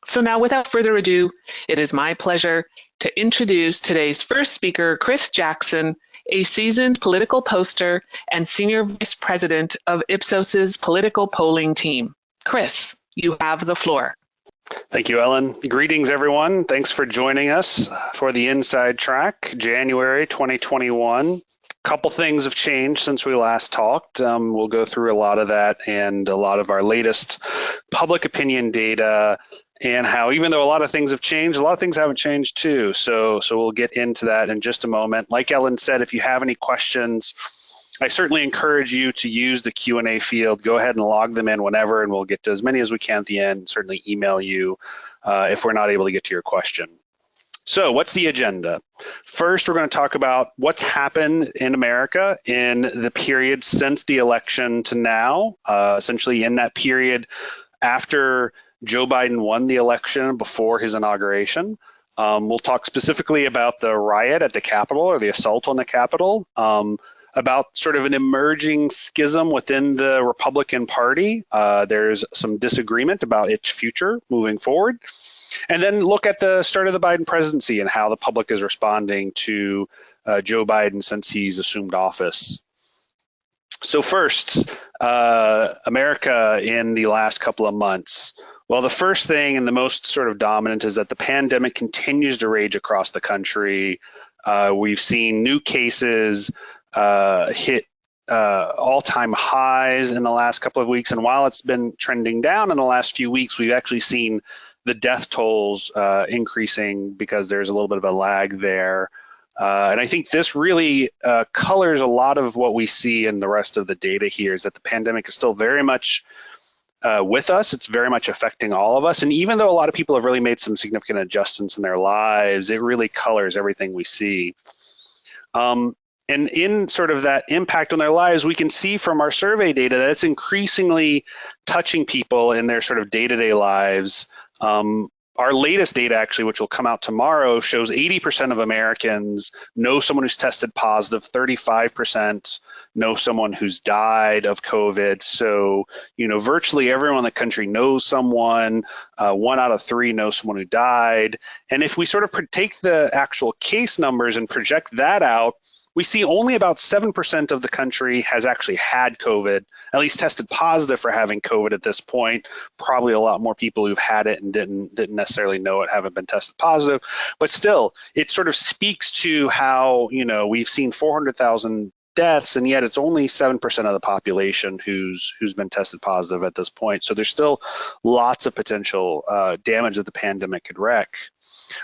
So now, without further ado, it is my pleasure to introduce today's first speaker, Chris Jackson, a seasoned political poster and senior vice president of Ipsos's political polling team. Chris, you have the floor. Thank you, Ellen. Greetings, everyone. Thanks for joining us for the Inside Track, January 2021. Couple things have changed since we last talked. We'll go through a lot of that and a lot of our latest public opinion data and how even though a lot of things have changed, a lot of things haven't changed too. So we'll get into that in just a moment. Like Ellen said, if you have any questions, I certainly encourage you to use the Q&A field. Go ahead and log them in whenever, and we'll get to as many as we can at the end. Certainly email you if we're not able to get to your question. So what's the agenda? First, we're going to talk about what's happened in America in the period since the election to now, essentially in that period after Joe Biden won the election before his inauguration. We'll talk specifically about the riot at the Capitol or the assault on the Capitol, about sort of an emerging schism within the Republican Party. There's some disagreement about its future moving forward. And then look at the start of the Biden presidency and how the public is responding to Joe Biden since he's assumed office. So first, America in the last couple of months. Well, the first thing and the most sort of dominant is that the pandemic continues to rage across the country. We've seen new cases hit all-time highs in the last couple of weeks. And while it's been trending down in the last few weeks, we've actually seen the death tolls increasing because there's a little bit of a lag there. And I think this really colors a lot of what we see in the rest of the data here is that the pandemic is still very much with us. It's very much affecting all of us. And even though a lot of people have really made some significant adjustments in their lives, it really colors everything we see. And in sort of that impact on their lives, we can see from our survey data that it's increasingly touching people in their sort of day-to-day lives. Our latest data, actually, which will come out tomorrow, shows 80% of Americans know someone who's tested positive, 35% know someone who's died of COVID. So, virtually everyone in the country knows someone. 1 out of 3 knows someone who died. And if we sort of take the actual case numbers and project that out, we see only about 7% of the country has actually had COVID, at least tested positive for having COVID at this point. Probably a lot more people who've had it and didn't necessarily know it haven't been tested positive. But still, it sort of speaks to how, we've seen 400,000 deaths, and yet it's only 7% of the population who's been tested positive at this point. So there's still lots of potential damage that the pandemic could wreak.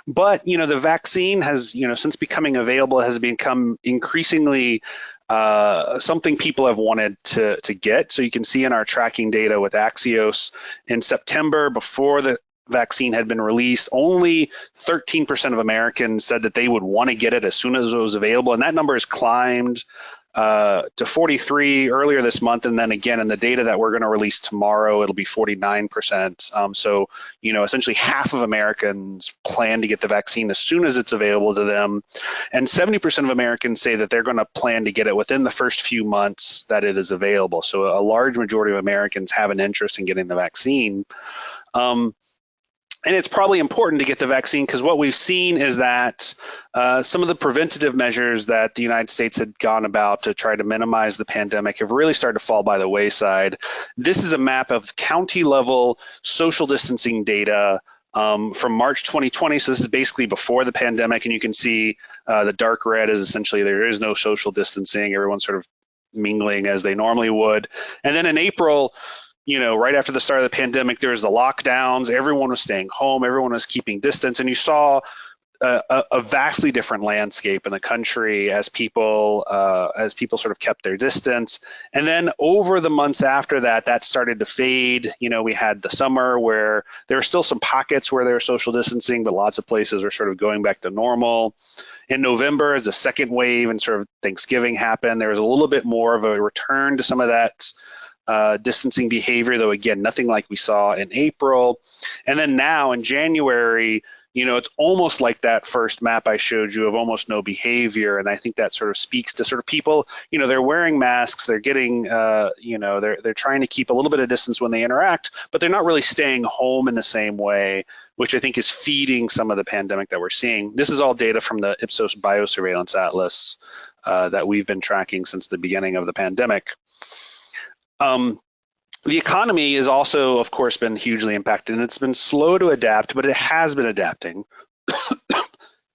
But, the vaccine has, since becoming available, has become increasingly something people have wanted to get. So you can see in our tracking data with Axios in September, before the vaccine had been released, only 13% of Americans said that they would want to get it as soon as it was available. And that number has climbed to 43 earlier this month, and then again in the data that we're going to release tomorrow, it'll be 49%. So, essentially half of Americans plan to get the vaccine as soon as it's available to them, and 70% of Americans say that they're going to plan to get it within the first few months that it is available. So a large majority of Americans have an interest in getting the vaccine. And it's probably important to get the vaccine because what we've seen is that some of the preventative measures that the United States had gone about to try to minimize the pandemic have really started to fall by the wayside. This is a map of county level social distancing data from March 2020. So this is basically before the pandemic. And you can see the dark red is essentially there is no social distancing. Everyone's sort of mingling as they normally would. And then in April, right after the start of the pandemic, there was the lockdowns. Everyone was staying home. Everyone was keeping distance. And you saw a vastly different landscape in the country as people sort of kept their distance. And then over the months after that, that started to fade. We had the summer where there were still some pockets where there was social distancing, but lots of places were sort of going back to normal. In November, as the second wave and sort of Thanksgiving happened, there was a little bit more of a return to some of that distancing behavior, though again, nothing like we saw in April. And then now in January, it's almost like that first map I showed you of almost no behavior. And I think that sort of speaks to sort of people, they're wearing masks, they're getting, they're trying to keep a little bit of distance when they interact, but they're not really staying home in the same way, which I think is feeding some of the pandemic that we're seeing. This is all data from the Ipsos Biosurveillance Atlas that we've been tracking since the beginning of the pandemic. The economy has also, of course, been hugely impacted, and it's been slow to adapt, but it has been adapting.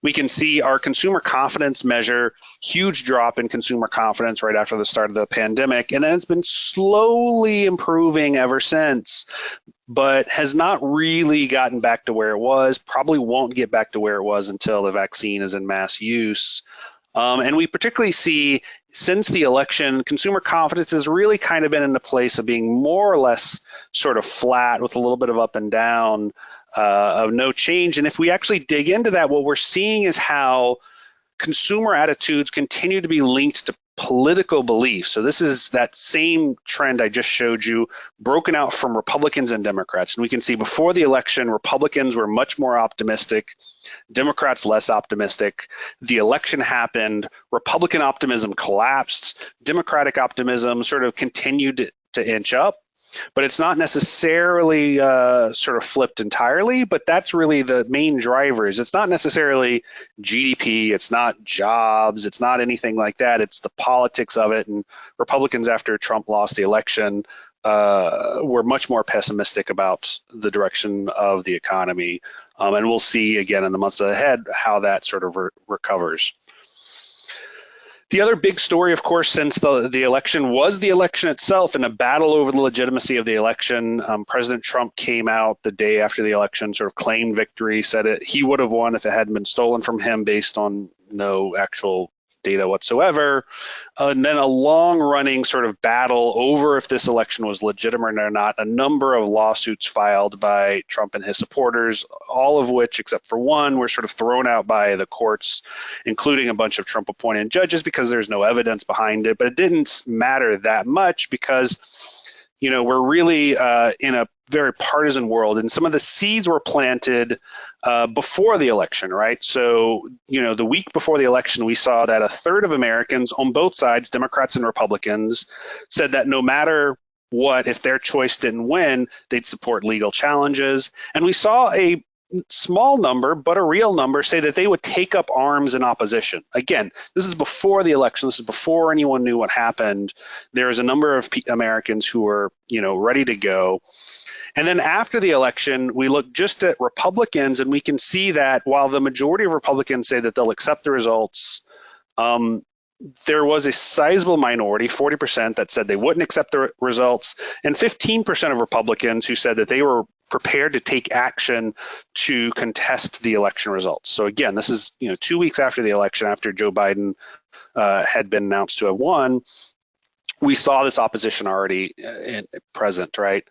We can see our consumer confidence measure, huge drop in consumer confidence right after the start of the pandemic, and then it's been slowly improving ever since, but has not really gotten back to where it was, probably won't get back to where it was until the vaccine is in mass use. And we particularly see since the election, consumer confidence has really kind of been in the place of being more or less sort of flat with a little bit of up and down of no change. And if we actually dig into that, what we're seeing is how consumer attitudes continue to be linked to political beliefs. So this is that same trend I just showed you, broken out from Republicans and Democrats. And we can see before the election, Republicans were much more optimistic, Democrats less optimistic. The election happened, Republican optimism collapsed, Democratic optimism sort of continued to inch up. But it's not necessarily sort of flipped entirely, but that's really the main drivers. It's not necessarily GDP, it's not jobs, it's not anything like that. It's the politics of it. And Republicans, after Trump lost the election, were much more pessimistic about the direction of the economy. And we'll see again in the months ahead how that sort of recovers. The other big story, of course, since the election was the election itself and a battle over the legitimacy of the election. President Trump came out the day after the election, sort of claimed victory, said he would have won if it hadn't been stolen from him based on no actual data whatsoever. And then a long-running sort of battle over if this election was legitimate or not, a number of lawsuits filed by Trump and his supporters, all of which, except for one, were sort of thrown out by the courts, including a bunch of Trump-appointed judges because there's no evidence behind it. But it didn't matter that much because we're really in a very partisan world, and some of the seeds were planted before the election, right? So, the week before the election, we saw that a third of Americans on both sides, Democrats and Republicans, said that no matter what, if their choice didn't win, they'd support legal challenges. And we saw a small number, but a real number, say that they would take up arms in opposition. Again, this is before the election. This is before anyone knew what happened. There is a number of Americans who were, ready to go. And then after the election, we look just at Republicans, and we can see that while the majority of Republicans say that they'll accept the results, there was a sizable minority, 40%, that said they wouldn't accept the results, and 15% of Republicans who said that they were prepared to take action to contest the election results. So again, this is 2 weeks after the election, after Joe Biden had been announced to have won. We saw this opposition already present, right?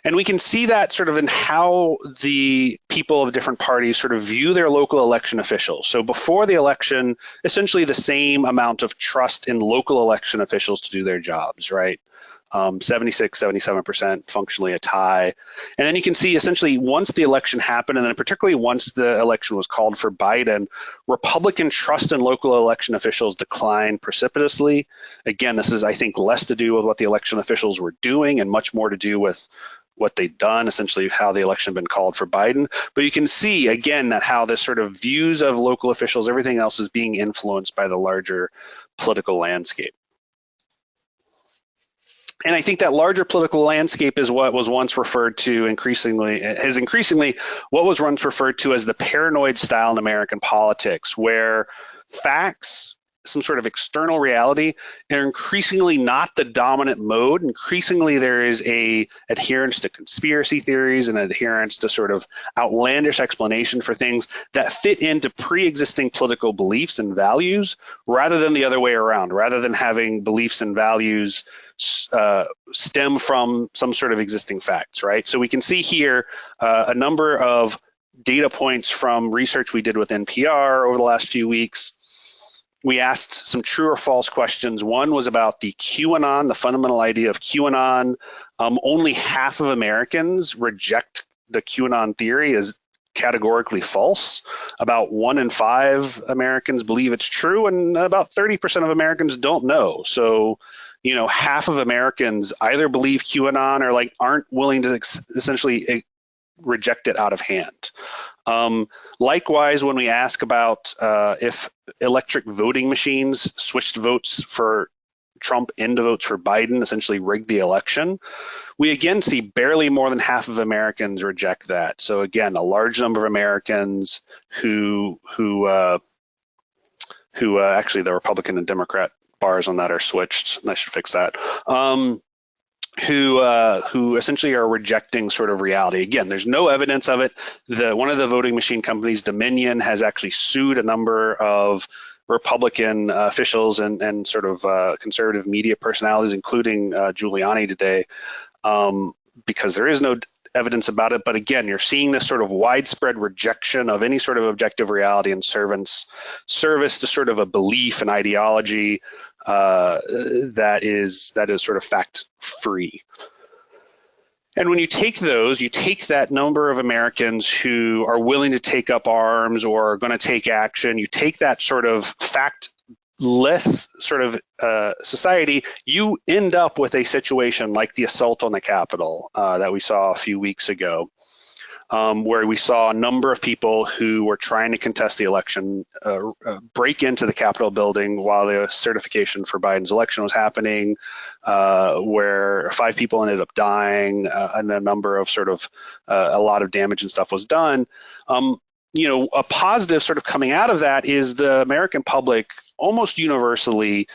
And we can see that sort of in how the people of different parties sort of view their local election officials. So before the election, essentially the same amount of trust in local election officials to do their jobs, right? 76, 77%, functionally a tie. And then you can see essentially once the election happened, and then particularly once the election was called for Biden, Republican trust in local election officials declined precipitously. Again, this is, I think, less to do with what the election officials were doing and much more to do with what they've done, essentially how the election had been called for Biden. But you can see, again, that how this sort of views of local officials, everything else is being influenced by the larger political landscape. And I think that larger political landscape is what was once referred to increasingly what was once referred to as the paranoid style in American politics, where facts, some sort of external reality, are increasingly not the dominant mode. Increasingly, there is a adherence to conspiracy theories and adherence to sort of outlandish explanation for things that fit into pre-existing political beliefs and values, rather than the other way around, rather than having beliefs and values stem from some sort of existing facts, right? So we can see here a number of data points from research we did with NPR over the last few weeks. We asked some true or false questions. One was about the QAnon, the fundamental idea of QAnon. Only half of Americans reject the QAnon theory as categorically false. About 1 in 5 Americans believe it's true, and about 30% of Americans don't know. So, half of Americans either believe QAnon or aren't willing to essentially reject it out of hand. Likewise, when we ask about if electric voting machines switched votes for Trump into votes for Biden, essentially rigged the election, we again see barely more than half of Americans reject that. So again, a large number of Americans who actually the Republican and Democrat bars on that are switched. I should fix that. Who essentially are rejecting sort of reality. Again, there's no evidence of it. One of the voting machine companies, Dominion, has actually sued a number of Republican officials and sort of conservative media personalities, including Giuliani today, because there is no evidence about it. But again, you're seeing this sort of widespread rejection of any sort of objective reality and service to sort of a belief and ideology that is sort of fact free. And when you take that number of Americans who are willing to take up arms or are going to take action, you take that sort of fact-less sort of society, you end up with a situation like the assault on the Capitol that we saw a few weeks ago, where we saw a number of people who were trying to contest the election break into the Capitol building while the certification for Biden's election was happening, where 5 people ended up dying and a number of sort of a lot of damage and stuff was done. A positive sort of coming out of that is the American public almost universally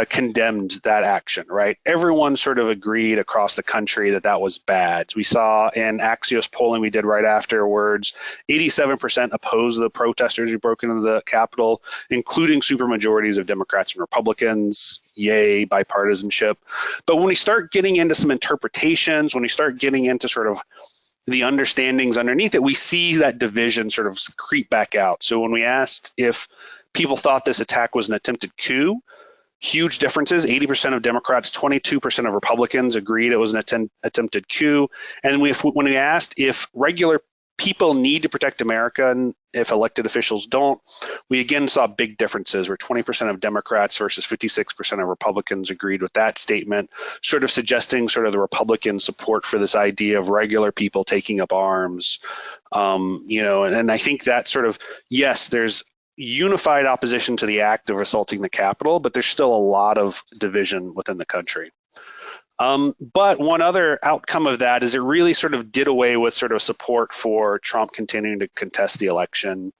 condemned that action, right? Everyone sort of agreed across the country that was bad. We saw in Axios polling we did right afterwards, 87% opposed the protesters who broke into the Capitol, including supermajorities of Democrats and Republicans. Yay, bipartisanship. But when we start getting into some interpretations, when we start getting into sort of the understandings underneath it, we see that division sort of creep back out. So when we asked if people thought this attack was an attempted coup, huge differences. 80% of Democrats, 22% of Republicans agreed it was an attempted coup. And when we asked if regular people need to protect America and if elected officials don't, we again saw big differences where 20% of Democrats versus 56% of Republicans agreed with that statement, sort of suggesting sort of the Republican support for this idea of regular people taking up arms. And I think that sort of, yes, there's unified opposition to the act of assaulting the Capitol, but there's still a lot of division within the country. But one other outcome of that is it really sort of did away with sort of support for Trump continuing to contest the election.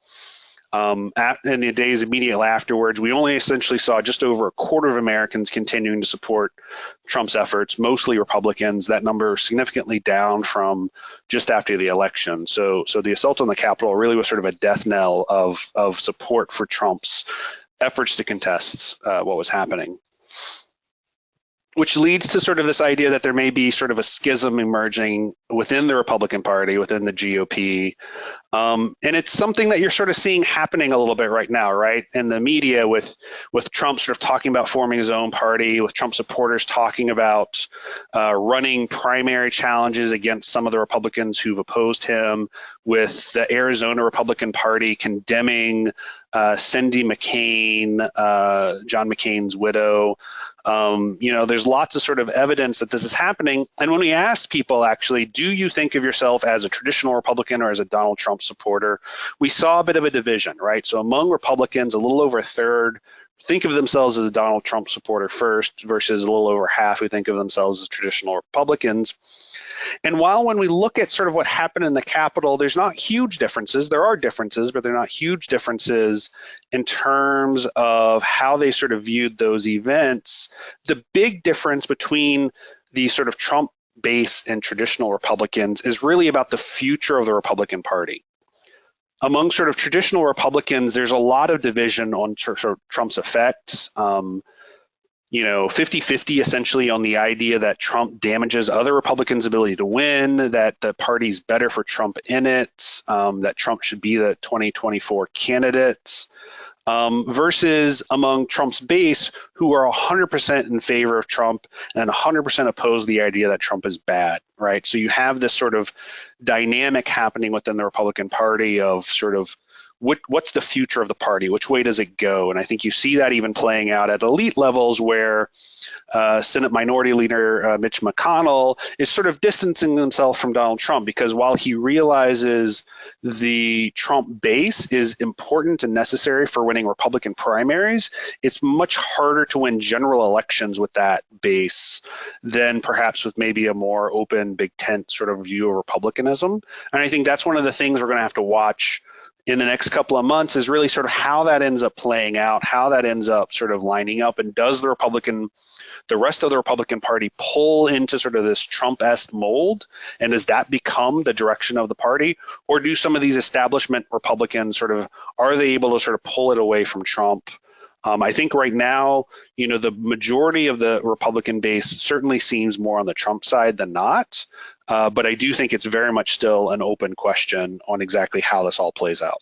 In the days immediately afterwards, we only essentially saw just over a quarter of Americans continuing to support Trump's efforts, mostly Republicans. That number significantly down from just after the election. So the assault on the Capitol really was sort of a death knell of support for Trump's efforts to contest what was happening, which leads to sort of this idea that there may be sort of a schism emerging within the Republican Party, within the GOP. And it's something that you're sort of seeing happening a little bit right now, right? In the media with Trump sort of talking about forming his own party, with Trump supporters talking about running primary challenges against some of the Republicans who've opposed him, with the Arizona Republican Party condemning Cindy McCain, John McCain's widow. There's lots of sort of evidence that this is happening. And when we asked people, actually, do you think of yourself as a traditional Republican or as a Donald Trump supporter, we saw a bit of a division, right? So among Republicans, a little over a third think of themselves as a Donald Trump supporter first, versus a little over half who think of themselves as traditional Republicans. And while when we look at sort of what happened in the Capitol, there's not huge differences. There are differences, but they're not huge differences in terms of how they sort of viewed those events. The big difference between the sort of Trump base and traditional Republicans is really about the future of the Republican Party. Among sort of traditional Republicans, there's a lot of division on sort of Trump's effects. 50-50 essentially on the idea that Trump damages other Republicans' ability to win, that the party's better for Trump in it, that Trump should be the 2024 candidate. versus among Trump's base, who are 100% in favor of Trump and 100% oppose the idea that Trump is bad, right? So you have this sort of dynamic happening within the Republican Party of sort of what's the future of the party? Which way does it go? And I think you see that even playing out at elite levels where Senate Minority Leader Mitch McConnell is sort of distancing himself from Donald Trump because while he realizes the Trump base is important and necessary for winning Republican primaries, it's much harder to win general elections with that base than perhaps with maybe a more open, big tent sort of view of Republicanism. And I think that's one of the things we're going to have to watch in the next couple of months is really sort of how that ends up playing out, how that ends up sort of lining up, and does the rest of the Republican Party pull into sort of this Trump-esque mold, and does that become the direction of the party, or do some of these establishment Republicans are they able to sort of pull it away from Trump? I think right now, the majority of the Republican base certainly seems more on the Trump side than not. But I do think it's very much still an open question on exactly how this all plays out.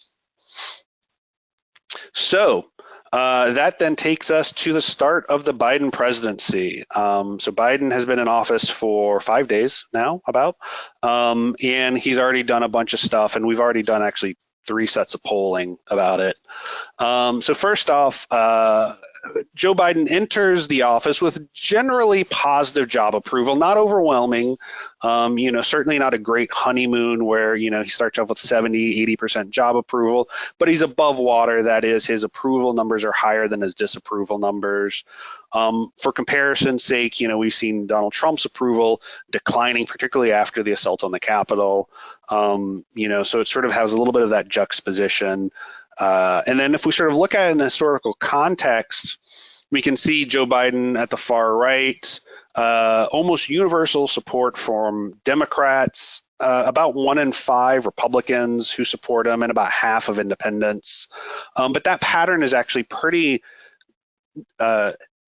So that then takes us to the start of the Biden presidency. So Biden has been in office for 5 days now, and he's already done a bunch of stuff, and we've already done actually 3 sets of polling about it. So first off, Joe Biden enters the office with generally positive job approval, not overwhelming, certainly not a great honeymoon where, he starts off with 70, 80% job approval, but he's above water. That is, his approval numbers are higher than his disapproval numbers. For comparison's sake, we've seen Donald Trump's approval declining, particularly after the assault on the Capitol. So it sort of has a little bit of that juxtaposition. And then if we sort of look at it in a historical context, we can see Joe Biden at the far right, almost universal support from Democrats, about 1 in 5 Republicans who support him, and about half of independents. But that pattern is actually pretty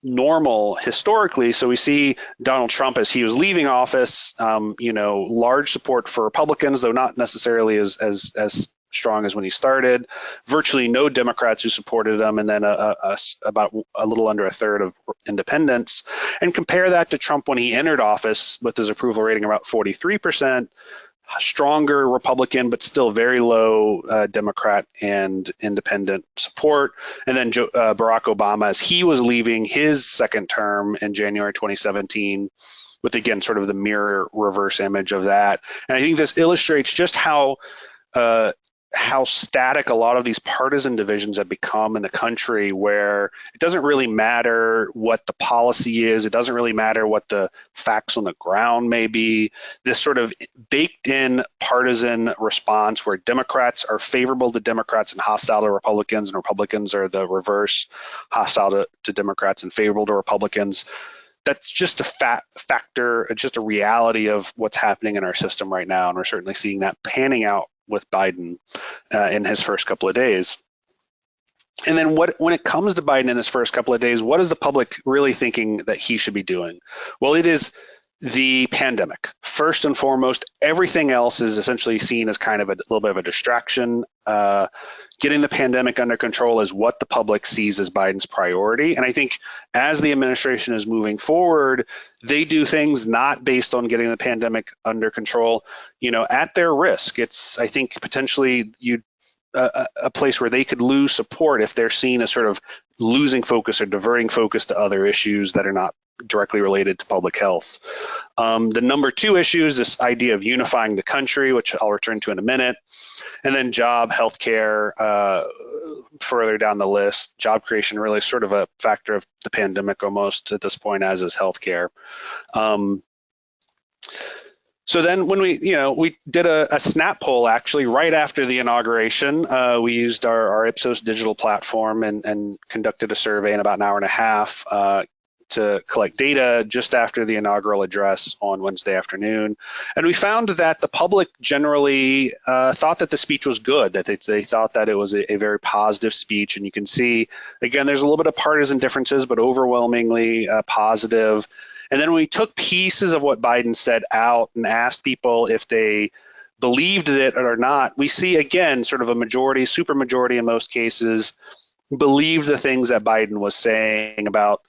normal historically. So we see Donald Trump as he was leaving office, large support for Republicans, though not necessarily as strong as when he started. Virtually no Democrats who supported him, and then about a little under a third of independents. And compare that to Trump when he entered office with his approval rating about 43%. Stronger Republican, but still very low Democrat and independent support. And then Barack Obama, as he was leaving his second term in January 2017, with, again, sort of the mirror reverse image of that. And I think this illustrates just how static a lot of these partisan divisions have become in the country, where it doesn't really matter what the policy is. It doesn't really matter what the facts on the ground may be. This sort of baked in partisan response where Democrats are favorable to Democrats and hostile to Republicans, and Republicans are the reverse, hostile to Democrats and favorable to Republicans. That's just a factor, just a reality of what's happening in our system right now. And we're certainly seeing that panning out with Biden in his first couple of days. And then when it comes to Biden in his first couple of days, what is the public really thinking that he should be doing? Well, it is the pandemic. First and foremost, everything else is essentially seen as kind of a little bit of a distraction. Getting the pandemic under control is what the public sees as Biden's priority. And I think as the administration is moving forward, they do things not based on getting the pandemic under control, at their risk. It's, I think, potentially a place where they could lose support if they're seen as sort of losing focus or diverting focus to other issues that are not directly related to public health. The number 2 issue is this idea of unifying the country, which I'll return to in a minute. And then job, healthcare, further down the list. Job creation really sort of a factor of the pandemic almost at this point, as is healthcare. So then when we did a snap poll actually right after the inauguration. We used our Ipsos digital platform and conducted a survey in about an hour and a half to collect data just after the inaugural address on Wednesday afternoon. And we found that the public generally thought that the speech was good, that they thought that it was a very positive speech. And you can see, again, there's a little bit of partisan differences, but overwhelmingly positive. And then we took pieces of what Biden said out and asked people if they believed it or not. We see, again, sort of a majority, supermajority in most cases, believed the things that Biden was saying about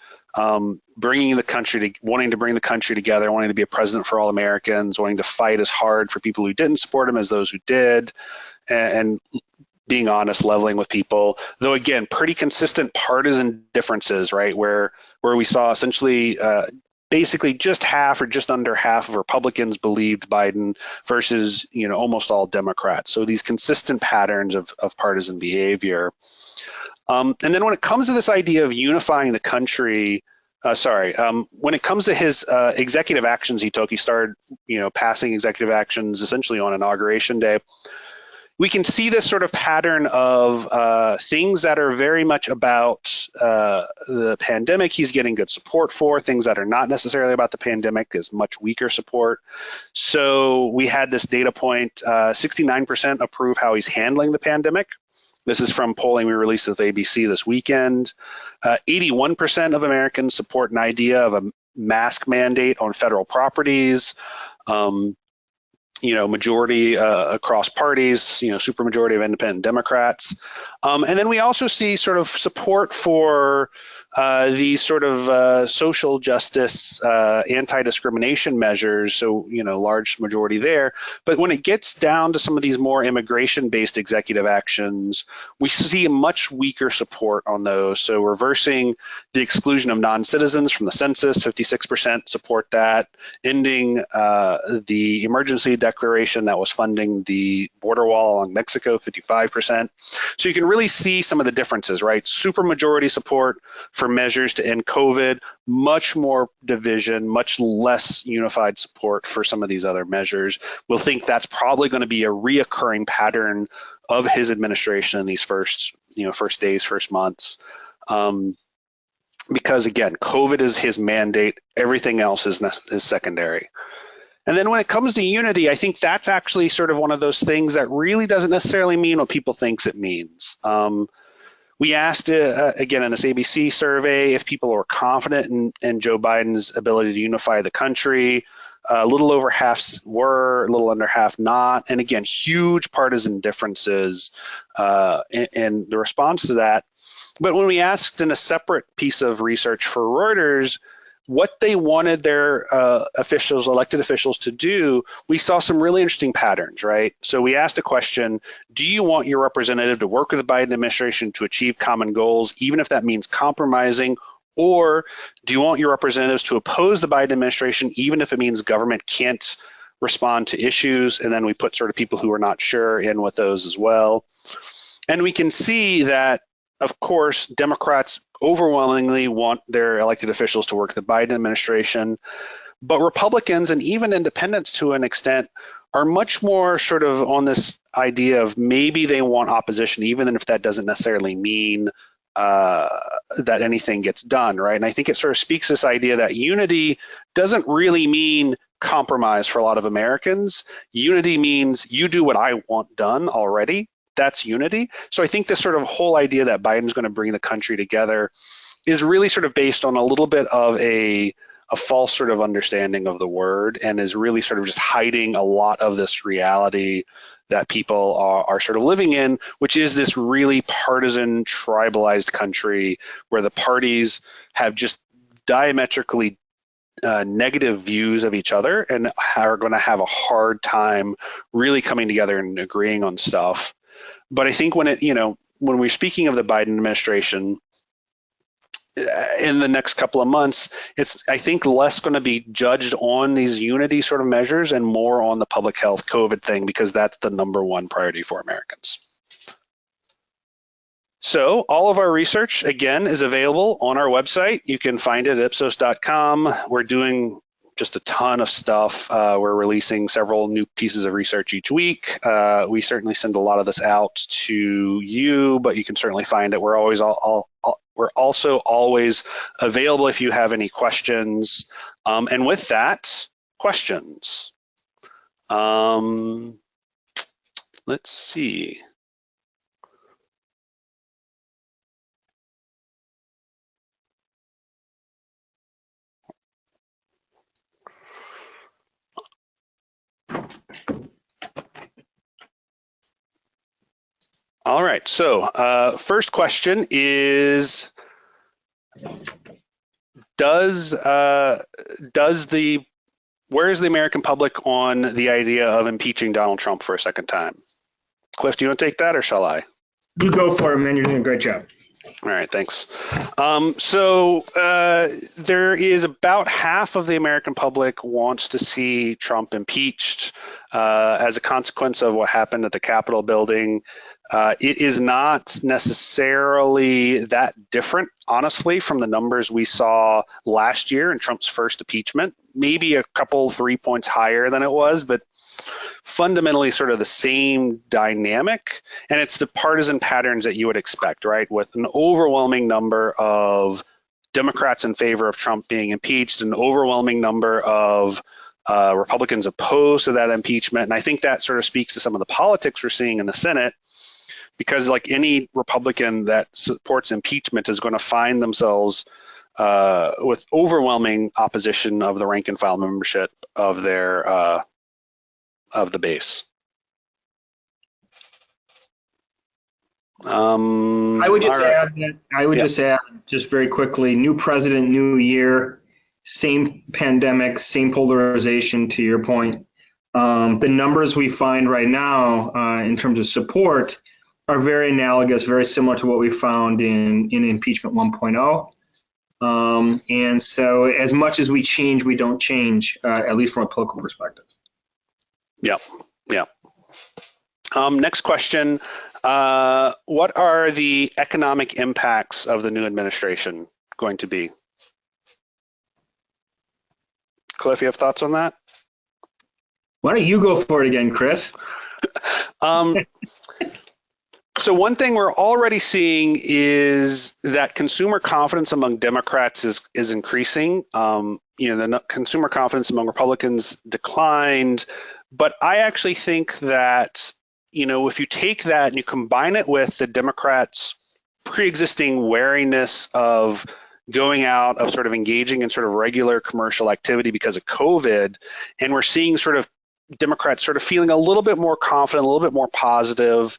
bringing the country to wanting to bring the country together, wanting to be a president for all Americans, wanting to fight as hard for people who didn't support him as those who did, and being honest, leveling with people. Though again, pretty consistent partisan differences, right? Where we saw essentially basically just half or just under half of Republicans believed Biden versus almost all Democrats. So these consistent patterns of partisan behavior. And then when it comes to this idea of unifying the country, when it comes to his executive actions he took, he started, passing executive actions essentially on Inauguration Day. We can see this sort of pattern of things that are very much about the pandemic. He's getting good support for things that are not necessarily about the pandemic is much weaker support. So we had this data point, 69% approve how he's handling the pandemic. This is from polling we released with ABC this weekend. 81% of Americans support an idea of a mask mandate on federal properties. Majority across parties, supermajority of independent Democrats. And then we also see sort of support for these sort of social justice, anti-discrimination measures, so, large majority there. But when it gets down to some of these more immigration-based executive actions, we see a much weaker support on those. So reversing the exclusion of non-citizens from the census, 56% support that. Ending the emergency declaration that was funding the border wall along Mexico, 55%. So you can really see some of the differences, right? Supermajority support for measures to end COVID, much more division, much less unified support for some of these other measures. We'll think that's probably going to be a reoccurring pattern of his administration in these first days, first months. Because again, COVID is his mandate, everything else is secondary. And then when it comes to unity, I think that's actually sort of one of those things that really doesn't necessarily mean what people thinks it means. We asked, again, in this ABC survey, if people were confident in Joe Biden's ability to unify the country. A little over half were, a little under half not. And again, huge partisan differences in the response to that. But when we asked in a separate piece of research for Reuters, what they wanted their elected officials to do, we saw some really interesting patterns, right? So we asked a question, do you want your representative to work with the Biden administration to achieve common goals, even if that means compromising? Or do you want your representatives to oppose the Biden administration, even if it means government can't respond to issues? And then we put sort of people who are not sure in with those as well. And we can see that, of course, Democrats overwhelmingly want their elected officials to work with the Biden administration, but Republicans and even independents to an extent are much more sort of on this idea of maybe they want opposition, even if that doesn't necessarily mean that anything gets done, right? And I think it sort of speaks this idea that unity doesn't really mean compromise for a lot of Americans. Unity means you do what I want done already. That's unity. So I think this sort of whole idea that Biden's going to bring the country together is really sort of based on a little bit of a false sort of understanding of the word, and is really sort of just hiding a lot of this reality that people are sort of living in, which is this really partisan, tribalized country where the parties have just diametrically negative views of each other and are going to have a hard time really coming together and agreeing on stuff. But I think when we're speaking of the Biden administration in the next couple of months, it's, I think, less going to be judged on these unity sort of measures and more on the public health COVID thing, because that's the number one priority for Americans. So all of our research, again, is available on our website. You can find it at ipsos.com. We're doing just a ton of stuff. We're releasing several new pieces of research each week. We certainly send a lot of this out to you, but you can certainly find it. We're always we're also always available if you have any questions. And with that, questions. Let's see. All right. So first question is, does the where is the American public on the idea of impeaching Donald Trump for a second time? Cliff, do you want to take that or shall I? You go for it, man. You're doing a great job. All right, thanks. There is about half of the American public wants to see Trump impeached as a consequence of what happened at the Capitol building. It is not necessarily that different, honestly, from the numbers we saw last year in Trump's first impeachment. Maybe a couple, 3 points higher than it was, but fundamentally sort of the same dynamic, and it's the partisan patterns that you would expect, right? With an overwhelming number of Democrats in favor of Trump being impeached, an overwhelming number of Republicans opposed to that impeachment, and I think that sort of speaks to some of the politics we're seeing in the Senate, because like any Republican that supports impeachment is going to find themselves with overwhelming opposition of the rank and file membership of their of the base. I would just add that. I would just add, just very quickly, new president, new year, same pandemic, same polarization. To your point, the numbers we find right now in terms of support are very analogous, very similar to what we found in impeachment 1.0. And so, as much as we change, we don't change, at least from a political perspective. Yep. Next question. What are the economic impacts of the new administration going to be? Cliff, you have thoughts on that? Why don't you go for it again, Chris? So one thing we're already seeing is that consumer confidence among Democrats is increasing. The consumer confidence among Republicans declined, but I actually think that, if you take that and you combine it with the Democrats' pre-existing wariness of going out, of sort of engaging in sort of regular commercial activity because of COVID, and we're seeing sort of Democrats sort of feeling a little bit more confident, a little bit more positive.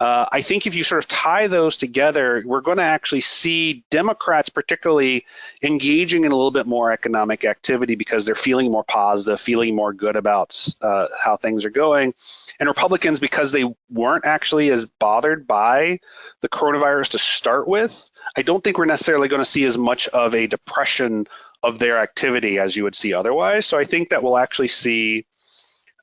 I think if you sort of tie those together, we're going to actually see Democrats particularly engaging in a little bit more economic activity because they're feeling more positive, feeling more good about how things are going. And Republicans, because they weren't actually as bothered by the coronavirus to start with, I don't think we're necessarily going to see as much of a depression of their activity as you would see otherwise. So I think that we'll actually see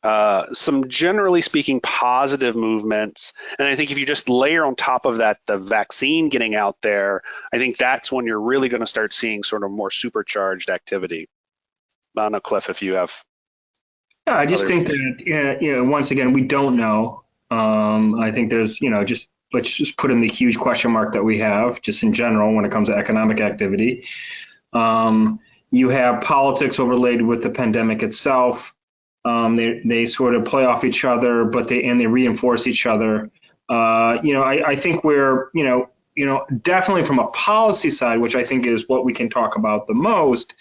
some, generally speaking, positive movements. And I think if you just layer on top of that the vaccine getting out there, I think that's when you're really going to start seeing sort of more supercharged activity. I don't know, Cliff, if you have. Yeah, I just think that, once again, we don't know. I think there's, let's just put in the huge question mark that we have just in general when it comes to economic activity. You have politics overlaid with the pandemic itself. They sort of play off each other, but they reinforce each other. I think we're, definitely from a policy side, which I think is what we can talk about the most.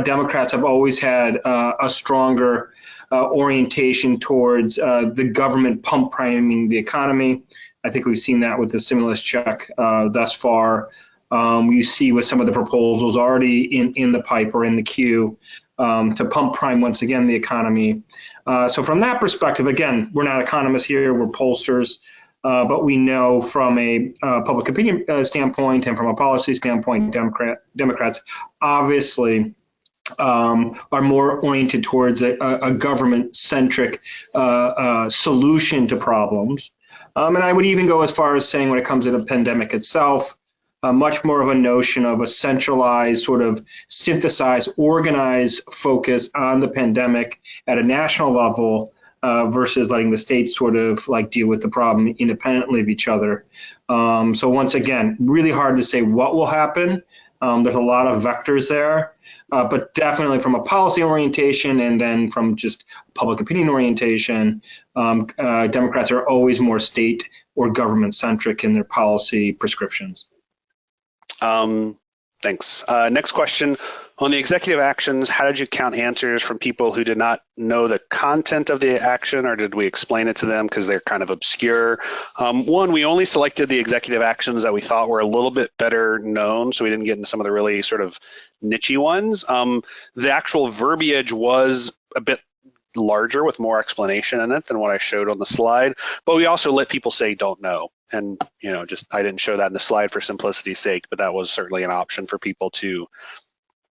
Democrats have always had a stronger orientation towards the government pump priming the economy. I think we've seen that with the stimulus check thus far. You see with some of the proposals already in the pipe or in the queue to pump prime once again the economy. So from that perspective, again, we're not economists here, we're pollsters, but we know from a public opinion standpoint and from a policy standpoint, Democrats obviously are more oriented towards a government-centric solution to problems. And I would even go as far as saying when it comes to the pandemic itself, much more of a notion of a centralized, sort of synthesized, organized focus on the pandemic at a national level versus letting the states sort of like deal with the problem independently of each other. So once again, really hard to say what will happen. There's a lot of vectors there, but definitely from a policy orientation and then from just public opinion orientation, Democrats are always more state or government centric in their policy prescriptions. Thanks. Next question. On the executive actions, how did you count answers from people who did not know the content of the action, or did we explain it to them because they're kind of obscure? One, we only selected the executive actions that we thought were a little bit better known, so we didn't get into some of the really sort of niche ones. The actual verbiage was a bit larger with more explanation in it than what I showed on the slide, but we also let people say don't know. And, just I didn't show that in the slide for simplicity's sake, but that was certainly an option for people to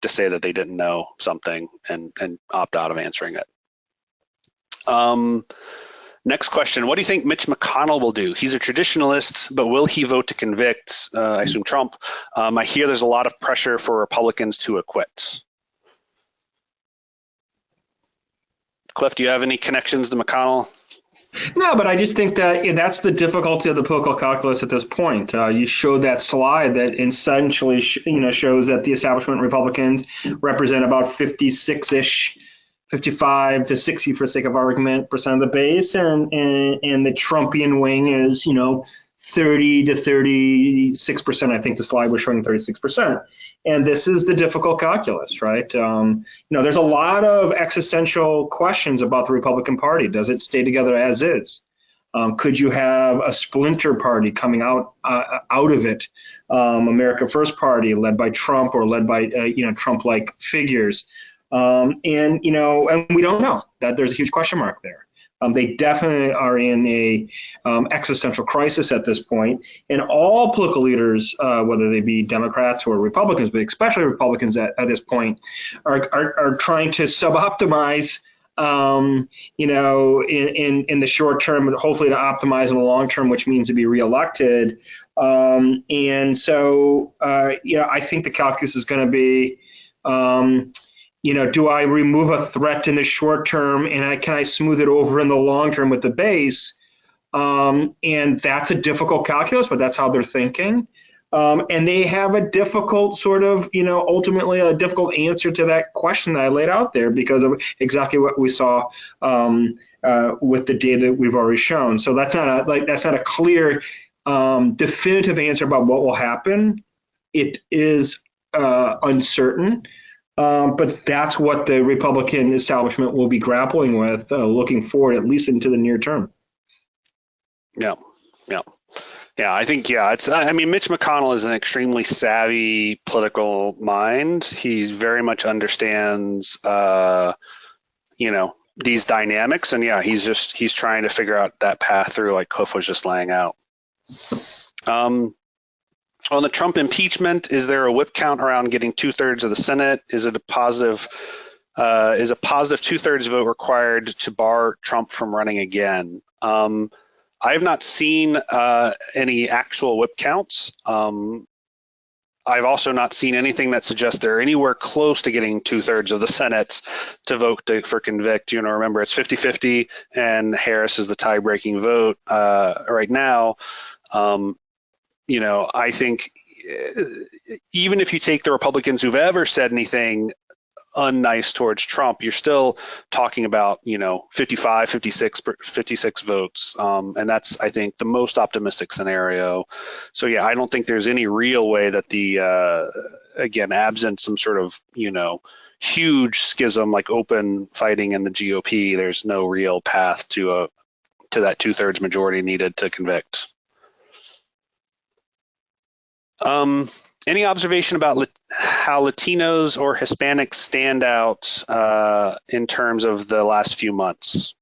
say that they didn't know something and opt out of answering it. Next question, what do you think Mitch McConnell will do? He's a traditionalist, but will he vote to convict, I assume Trump? I hear there's a lot of pressure for Republicans to acquit. Cliff, do you have any connections to McConnell? No, but I just think that that's the difficulty of the political calculus at this point. You showed that slide that essentially, shows that the establishment Republicans represent about 56-ish, 55 to 60 for the sake of argument percent of the base, and the Trumpian wing is 30 to 36%. I think the slide was showing 36%. And this is the difficult calculus, right? There's a lot of existential questions about the Republican Party. Does it stay together as is? Could you have a splinter party coming out of it? America First Party led by Trump or led by, Trump-like figures. And we don't know. That there's a huge question mark there. They definitely are in a existential crisis at this point, and all political leaders, whether they be Democrats or Republicans, but especially Republicans at this point, are trying to suboptimize, in the short term, but hopefully to optimize in the long term, which means to be reelected. And so, I think the calculus is going to be. Do I remove a threat in the short term and can I smooth it over in the long term with the base? And that's a difficult calculus, but that's how they're thinking. And they have a difficult sort of, ultimately a difficult answer to that question that I laid out there because of exactly what we saw with the data that we've already shown. So that's not a clear, definitive answer about what will happen. It is uncertain. But that's what the Republican establishment will be grappling with, looking forward, at least into the near term. Yeah. I think, Mitch McConnell is an extremely savvy political mind. He very much understands, these dynamics. And he's trying to figure out that path through, like Cliff was just laying out. On the Trump impeachment, is there a whip count around getting 2/3 of the Senate? Is it a positive 2/3 vote required to bar Trump from running again? I have not seen any actual whip counts. I've also not seen anything that suggests they're anywhere close to getting 2/3 of the Senate to vote for convict. Remember, it's 50-50, and Harris is the tie-breaking vote right now. I think even if you take the Republicans who've ever said anything unnice towards Trump, you're still talking about, 55, 56 votes. And that's, I think, the most optimistic scenario. So, I don't think there's any real way that again, absent some sort of, huge schism like open fighting in the GOP, there's no real path to that 2/3 majority needed to convict. Any observation about how Latinos or Hispanics stand out in terms of the last few months?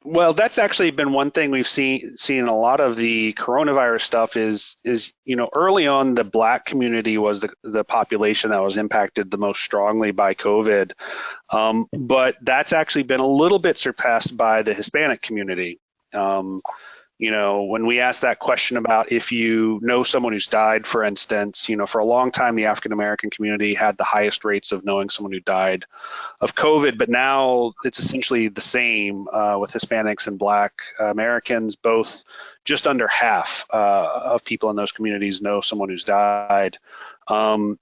Well, that's actually been one thing we've seen a lot of the coronavirus stuff is early on the Black community was the population that was impacted the most strongly by COVID, but that's actually been a little bit surpassed by the Hispanic community. When we asked that question about if you know someone who's died, for instance, for a long time, the African-American community had the highest rates of knowing someone who died of COVID, but now it's essentially the same with Hispanics and Black Americans, both just under half of people in those communities know someone who's died. So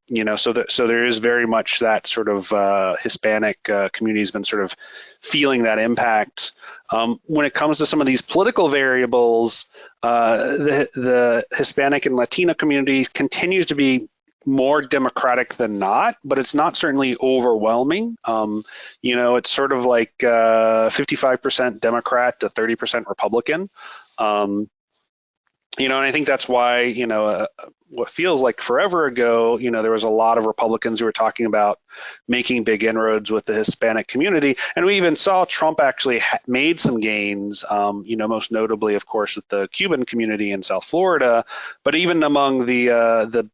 there is very much that sort of Hispanic community has been sort of feeling that impact. When it comes to some of these political variables, the Hispanic and Latino community continues to be more Democratic than not, but it's not certainly overwhelming. It's sort of like 55% Democrat to 30% Republican. And I think that's why, what feels like forever ago, there was a lot of Republicans who were talking about making big inroads with the Hispanic community. And we even saw Trump actually made some gains, most notably, of course, with the Cuban community in South Florida, but even among the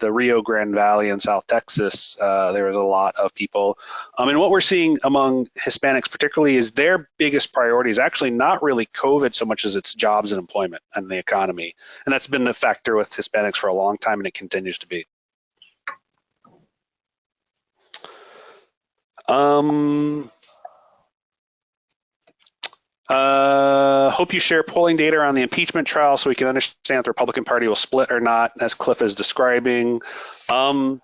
Rio Grande Valley in South Texas, there was a lot of people. And what we're seeing among Hispanics particularly is their biggest priority is actually not really COVID so much as it's jobs and employment and the economy. And that's been the factor with Hispanics for a long time, and it continues to be. Hope you share polling data on the impeachment trial so we can understand if the Republican Party will split or not, as Cliff is describing. We'll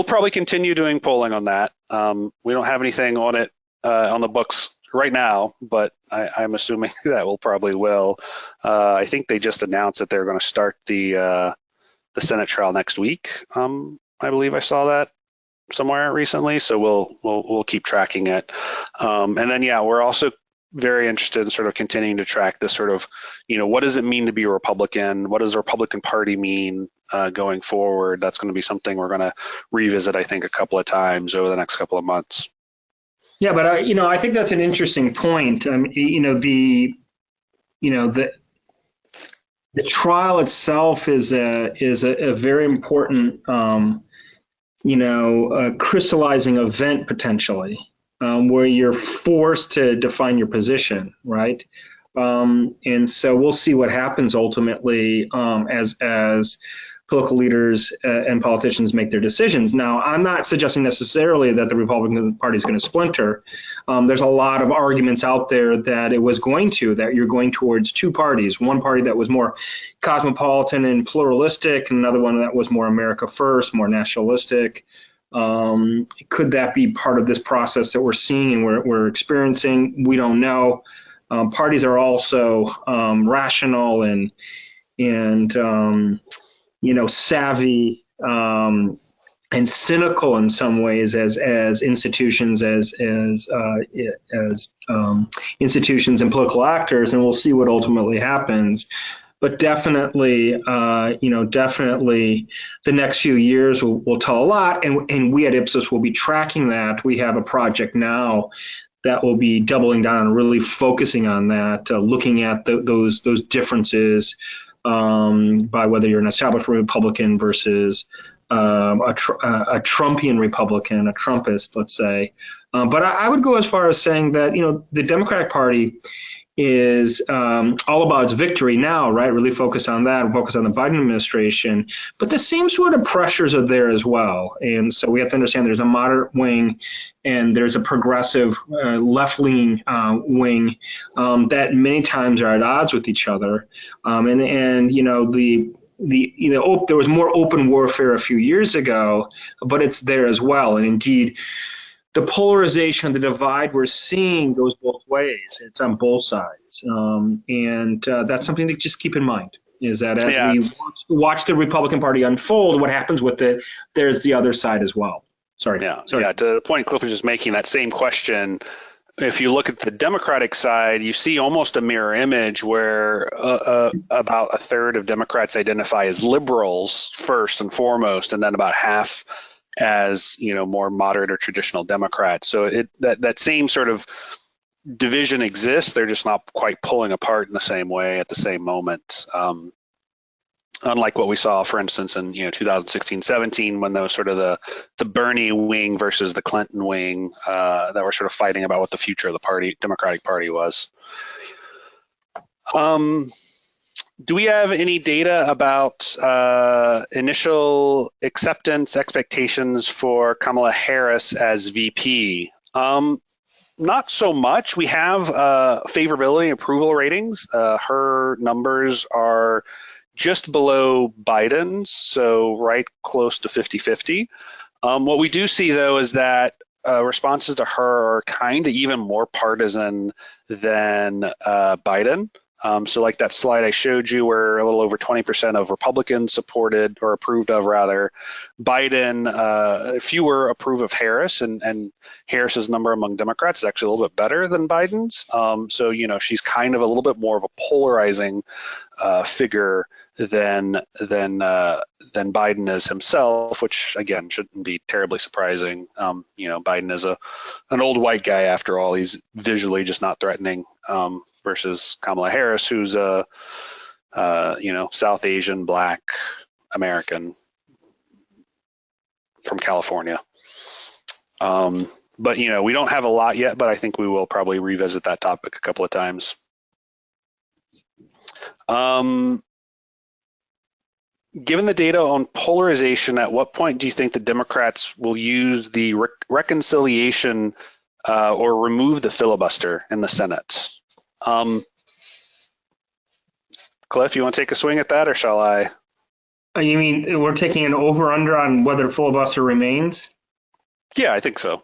probably continue doing polling on that. We don't have anything on it on the books right now, but I'm assuming that we'll probably will. I think they just announced that they're going to start the Senate trial next week. I believe I saw that somewhere recently, so we'll keep tracking it. And then we're also very interested in sort of continuing to track this sort of, what does it mean to be a Republican? What does the Republican Party mean going forward? That's going to be something we're going to revisit, I think, a couple of times over the next couple of months. Yeah, but I think that's an interesting point. The trial itself is a very important, crystallizing event potentially, where you're forced to define your position, right? And so we'll see what happens ultimately as political leaders and politicians make their decisions. Now, I'm not suggesting necessarily that the Republican Party is going to splinter. There's a lot of arguments out there that that you're going towards two parties, one party that was more cosmopolitan and pluralistic, and another one that was more America first, more nationalistic. Could that be part of this process that we're seeing and we're experiencing? We don't know. Parties are also rational and savvy and cynical in some ways as institutions, as institutions and political actors, and we'll see what ultimately happens. But definitely, definitely the next few years will tell a lot, and we at Ipsos will be tracking that. We have a project now that will be doubling down and really focusing on that, looking at those differences by whether you're an established Republican versus a Trumpian Republican, a Trumpist, let's say. But I would go as far as saying that, the Democratic Party is all about its victory now, right? Really focus on that, focus on the Biden administration. But the same sort of pressures are there as well. And so we have to understand there's a moderate wing and there's a progressive left-leaning wing that many times are at odds with each other. There was more open warfare a few years ago, but it's there as well. And indeed, the polarization, the divide we're seeing goes both ways. It's on both sides. And that's something to just keep in mind, is that as we watch the Republican Party unfold, what happens with it, there's the other side as well. Sorry. Yeah, to the point Cliff was just making, that same question, if you look at the Democratic side, you see almost a mirror image where about a third of Democrats identify as liberals first and foremost, and then about half as more moderate or traditional Democrats. So that same sort of division exists. They're just not quite pulling apart in the same way at the same moment. Unlike what we saw, for instance, in 2016-17, when there was sort of the Bernie wing versus the Clinton wing that were sort of fighting about what the future of the Democratic Party was. Do we have any data about initial acceptance expectations for Kamala Harris as VP? Not so much. We have favorability approval ratings. Her numbers are just below Biden's, so right close to 50-50. What we do see, though, is that responses to her are kind of even more partisan than Biden. So like that slide I showed you where a little over 20% of Republicans supported or approved of rather Biden, fewer approve of Harris, and Harris's number among Democrats is actually a little bit better than Biden's. So, she's kind of a little bit more of a polarizing figure than Biden is himself, which again shouldn't be terribly surprising. Biden is an old white guy after all. He's visually just not threatening, versus Kamala Harris, who's a South Asian Black American from California. But we don't have a lot yet, but I think we will probably revisit that topic a couple of times. Given the data on polarization, at what point do you think the Democrats will use the reconciliation or remove the filibuster in the Senate? Cliff, you want to take a swing at that, or shall I? You mean we're taking an over-under on whether filibuster remains? Yeah, I think so.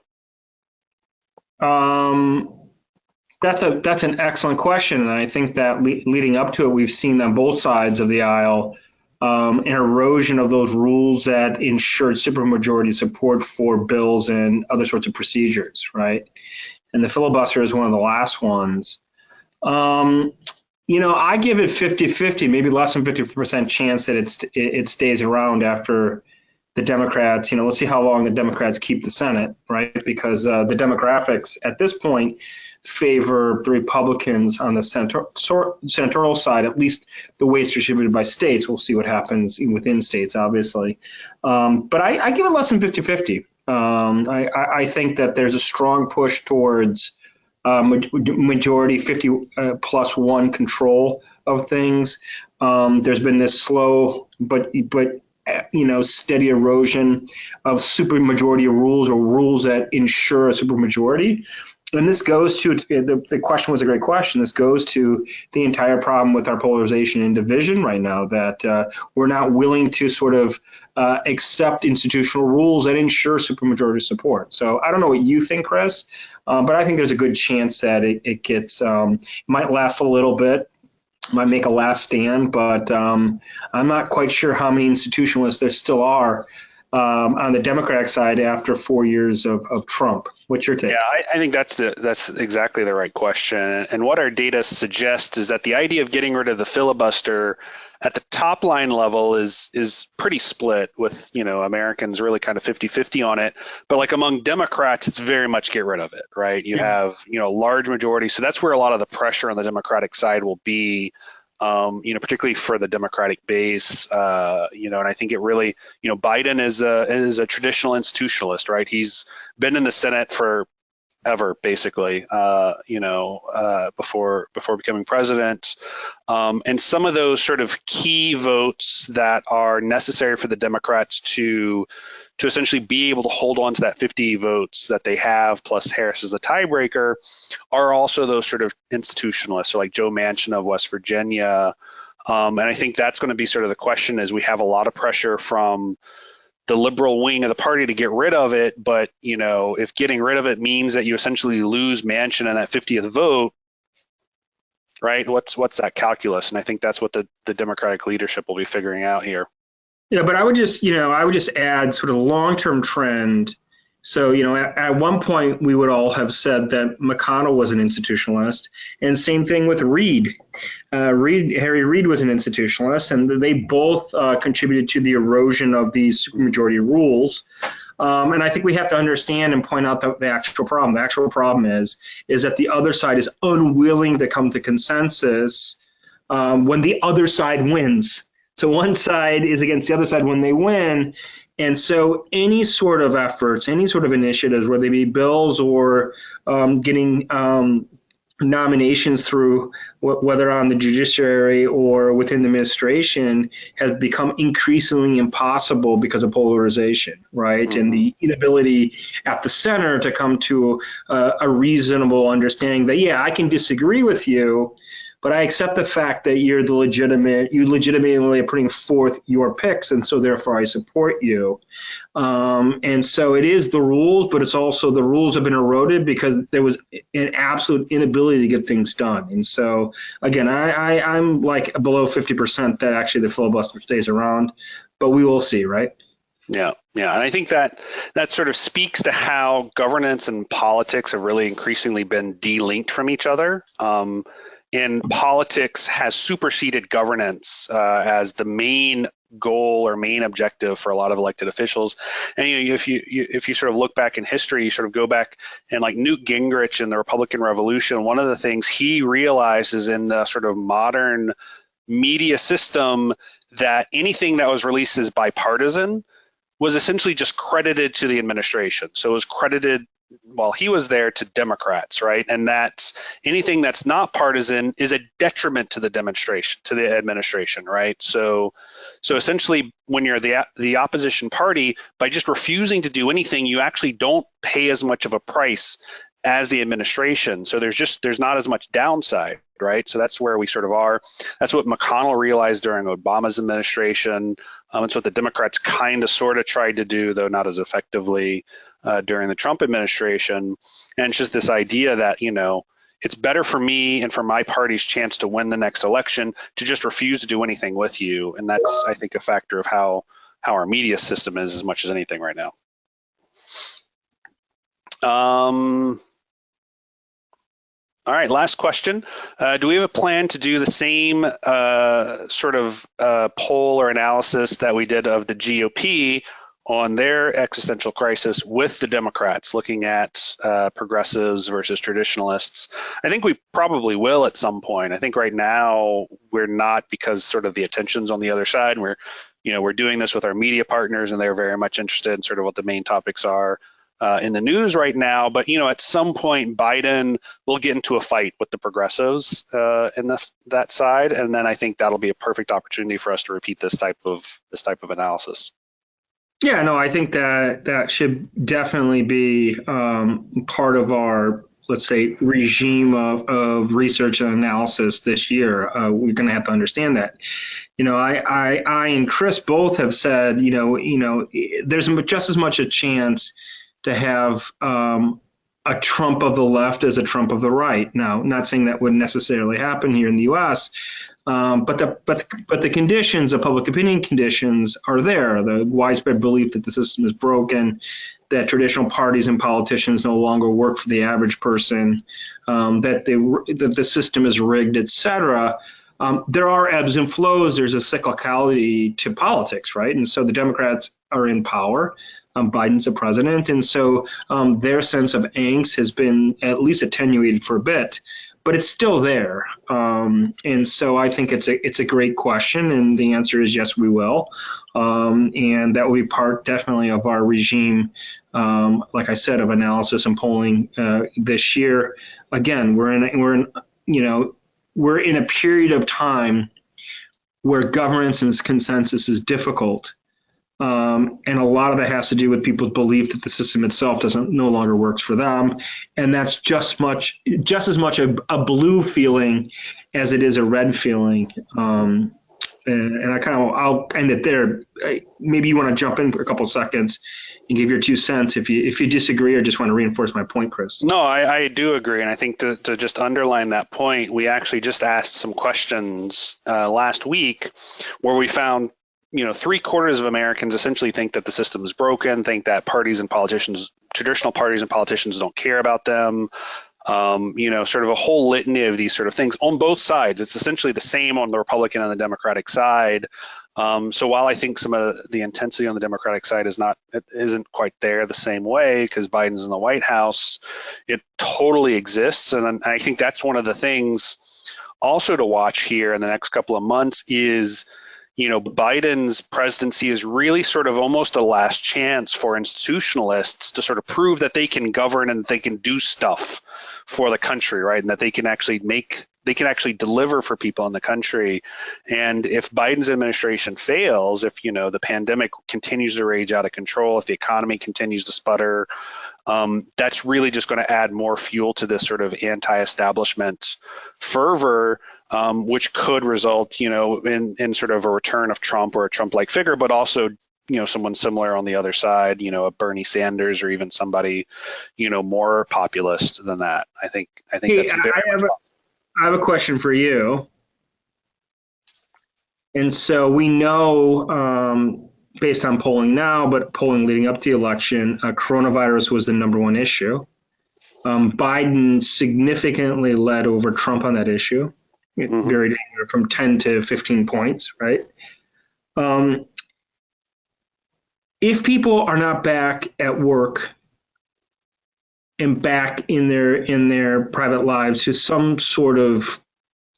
That's an excellent question, and I think that leading up to it, we've seen on both sides of the aisle an erosion of those rules that ensured supermajority support for bills and other sorts of procedures, right? And the filibuster is one of the last ones. I give it 50-50, maybe less than 50% chance that it stays around after the Democrats. Let's see how long the Democrats keep the Senate, right? Because the demographics at this point favor the Republicans on the senatorial side, at least the way it's distributed by states. We'll see what happens within states, obviously. But I give it less than 50-50. I think that there's a strong push towards majority 50 plus one control of things. There's been this slow but steady erosion of supermajority rules or rules that ensure a supermajority. And this goes to the question was a great question. This goes to the entire problem with our polarization and division right now, that we're not willing to sort of accept institutional rules that ensure supermajority support. So I don't know what you think, Chris, but I think there's a good chance that it gets might last a little bit, might make a last stand, but I'm not quite sure how many institutionalists there still are on the Democratic side after 4 years of Trump. What's your take? Yeah, I think that's exactly the right question. And what our data suggests is that the idea of getting rid of the filibuster at the top line level is pretty split, with Americans really kind of 50-50 on it. But like among Democrats, it's very much get rid of it, right? You have large majority, so that's where a lot of the pressure on the Democratic side will be. Particularly for the Democratic base, and I think it really, Biden is a traditional institutionalist, right? He's been in the Senate forever, basically, before becoming president. And some of those sort of key votes that are necessary for the Democrats to essentially be able to hold on to that 50 votes that they have, plus Harris is the tiebreaker, are also those sort of institutionalists, so like Joe Manchin of West Virginia. And I think that's going to be sort of the question, is we have a lot of pressure from the liberal wing of the party to get rid of it. But, if getting rid of it means that you essentially lose Manchin and that 50th vote, right, what's that calculus? And I think that's what the Democratic leadership will be figuring out here. Yeah, but I would just add sort of long-term trend. So, at one point we would all have said that McConnell was an institutionalist, and same thing with Reid. Harry Reid was an institutionalist, and they both contributed to the erosion of these supermajority rules. And I think we have to understand and point out the actual problem. The actual problem is that the other side is unwilling to come to consensus when the other side wins. So one side is against the other side when they win. And so any sort of efforts, any sort of initiatives, whether they be bills or getting nominations through, whether on the judiciary or within the administration, has become increasingly impossible because of polarization, right? Mm-hmm. And the inability at the center to come to a reasonable understanding that, yeah, I can disagree with you, but I accept the fact that you legitimately are putting forth your picks, and so therefore I support you. And so it is the rules, but it's also the rules have been eroded because there was an absolute inability to get things done. And so again, I'm like below 50% that actually the filibuster stays around, but we will see, right? Yeah, and I think that sort of speaks to how governance and politics have really increasingly been delinked from each other. And politics has superseded governance as the main goal or main objective for a lot of elected officials. And if you sort of look back in history, you sort of go back and like Newt Gingrich in the Republican Revolution, one of the things he realizes in the sort of modern media system that anything that was released as bipartisan was essentially just credited to the administration. So it was credited while he was there to Democrats, right? And that's anything that's not partisan is a detriment to the administration, right? So essentially, when you're the opposition party, by just refusing to do anything, you actually don't pay as much of a price as the administration. So there's not as much downside, right? So that's where we sort of are. That's what McConnell realized during Obama's administration. It's what the Democrats kind of sort of tried to do, though not as effectively during the Trump administration. And it's just this idea that, it's better for me and for my party's chance to win the next election to just refuse to do anything with you. And that's, I think, a factor of how our media system is as much as anything right now. All right, last question. Do we have a plan to do the same sort of poll or analysis that we did of the GOP on their existential crisis with the Democrats, looking at progressives versus traditionalists? I think we probably will at some point. I think right now we're not, because sort of the attention's on the other side. We're doing this with our media partners, and they're very much interested in sort of what the main topics are in the news right now. But at some point Biden will get into a fight with the progressives in that side, and then I think that'll be a perfect opportunity for us to repeat this type of analysis. Yeah, no, I think that should definitely be part of our, let's say, regime of research and analysis this year. We're going to have to understand that. I and Chris both have said, there's just as much a chance to have a Trump of the left as a Trump of the right. Now, not saying that would necessarily happen here in the U.S., but the conditions, the public opinion conditions, are there. The widespread belief that the system is broken, that traditional parties and politicians no longer work for the average person, that the system is rigged, et cetera. There are ebbs and flows. There's a cyclicality to politics, right? And so the Democrats are in power. Biden's the president, and so their sense of angst has been at least attenuated for a bit, but it's still there. And so I think it's a great question, and the answer is yes, we will, and that will be part definitely of our regime, like I said, of analysis and polling this year. Again, we're in a period of time where governance and consensus is difficult. And a lot of it has to do with people's belief that the system itself no longer works for them, and that's just as much a blue feeling as it is a red feeling. And I'll end it there. Maybe you want to jump in for a couple of seconds and give your 2 cents if you disagree or just want to reinforce my point, Chris. No, I do agree, and I think to just underline that point, we actually just asked some questions last week where we found 3/4 of Americans essentially think that the system is broken, think that traditional parties and politicians don't care about them. Sort of a whole litany of these sort of things on both sides. It's essentially the same on the Republican and the Democratic side. So while I think some of the intensity on the Democratic side isn't quite there the same way because Biden's in the White House, it totally exists. And I think that's one of the things also to watch here in the next couple of months is Biden's presidency is really sort of almost a last chance for institutionalists to sort of prove that they can govern and they can do stuff for the country, right? And that they can actually make they can actually deliver for people in the country. And if Biden's administration fails, if the pandemic continues to rage out of control, if the economy continues to sputter, that's really just going to add more fuel to this sort of anti-establishment fervor, which could result, in sort of a return of Trump or a Trump-like figure, but also, someone similar on the other side, a Bernie Sanders or even somebody, more populist than that. I think that's very I have a question for you. And so we know, based on polling now, but polling leading up to the election, coronavirus was the number one issue. Biden significantly led over Trump on that issue, very from 10 to 15 points, right? If people are not back at work and back in their private lives to some sort of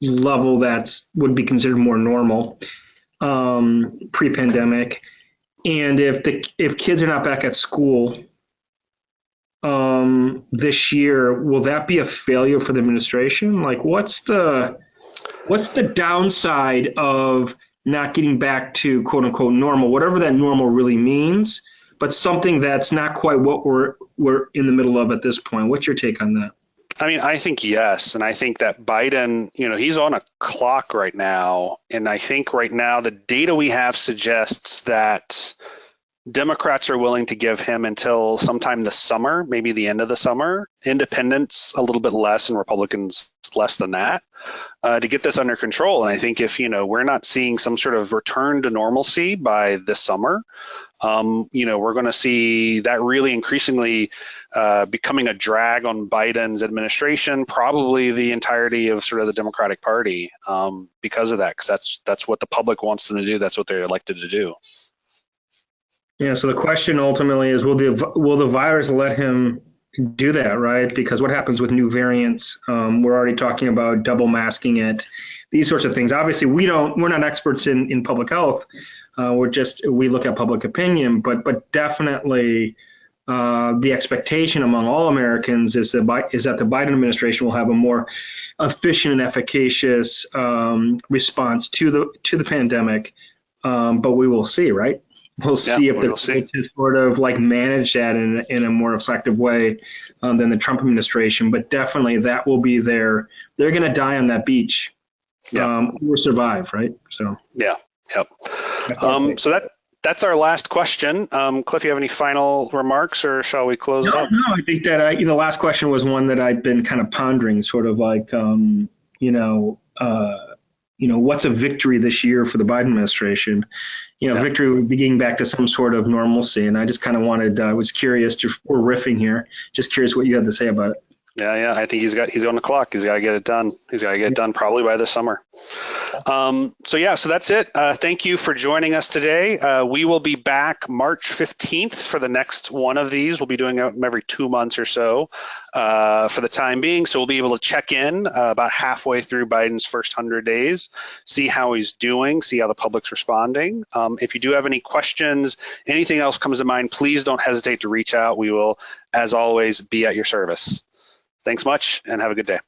level that's would be considered more normal pre-pandemic, and if kids are not back at school this year, will that be a failure for the administration? Like, what's the downside of not getting back to quote unquote normal, whatever that normal really means, but something that's not quite what we're in the middle of at this point? What's your take on that? I mean, I think yes. And I think that Biden, he's on a clock right now. And I think right now the data we have suggests that Democrats are willing to give him until sometime this summer, maybe the end of the summer, independents a little bit less and Republicans less than that, to get this under control. And I think if, we're not seeing some sort of return to normalcy by this summer, we're going to see that really increasingly becoming a drag on Biden's administration, probably the entirety of sort of the Democratic Party, because of that, because that's what the public wants them to do. That's what they're elected to do. Yeah. So the question ultimately is, will the virus let him do that, right? Because what happens with new variants? We're already talking about double masking it, these sorts of things. Obviously, we're not experts in public health. We look at public opinion, but definitely the expectation among all Americans is that the Biden administration will have a more efficient and efficacious response to the pandemic. But we will see, right? We'll see if they're able to sort of like manage that in a more effective way than the Trump administration. But definitely that will be they're going to die on that beach or survive, right? So yeah. Yep. So that's our last question. Cliff, you have any final remarks, or shall we close it up? No, I think that the last question was one that I've been kind of pondering, sort of like what's a victory this year for the Biden administration? Victory would be getting back to some sort of normalcy. And I just kind of I was curious, we're riffing here, just curious what you had to say about it. Yeah. I think he's on the clock. He's got to get it done. He's got to get it done probably by this summer. So that's it. Thank you for joining us today. We will be back March 15th for the next one of these. We'll be doing them every 2 months or so for the time being. So we'll be able to check in about halfway through Biden's first 100 days, see how he's doing, see how the public's responding. If you do have any questions, anything else comes to mind, please don't hesitate to reach out. We will, as always, be at your service. Thanks much and have a good day.